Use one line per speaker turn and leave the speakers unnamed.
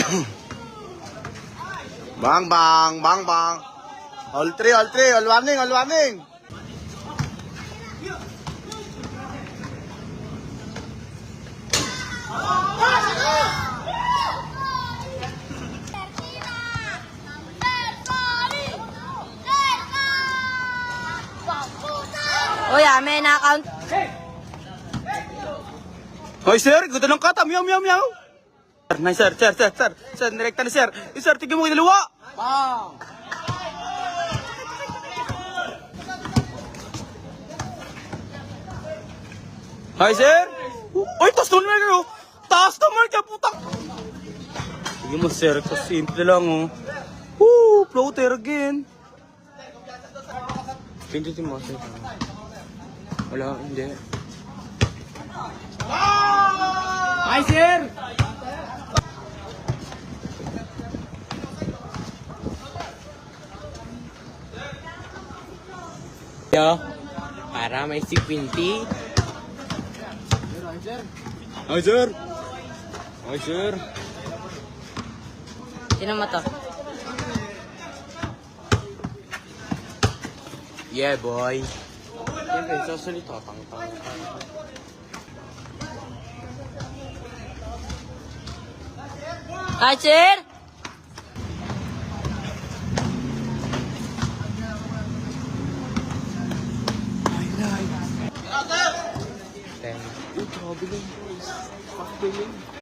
Bang, bang, bang, bang. All three, all three. All warning, all warning.
Uy, may na-account.
Hoy, sir. Gusto ng kata. Meow, meow, meow. Nice, sir. Sir, sir, sir. Sir, direkta na, sir. Sir, tignan mo kayo dalawa. Bang. Hi, sir. Uy, taas naman kayo. Taas naman kayo, putang. Sige mo, sir. Simple lang, oh. Floater again. Pindutin mo, sir. Wala, hindi. Hi, sir.
Para may sipinti.
Hi, sir. Hi, sir.
Sino mo to?
Yeah, boy. Siyempre, sasalita. Tang-tang.
Hi, sir!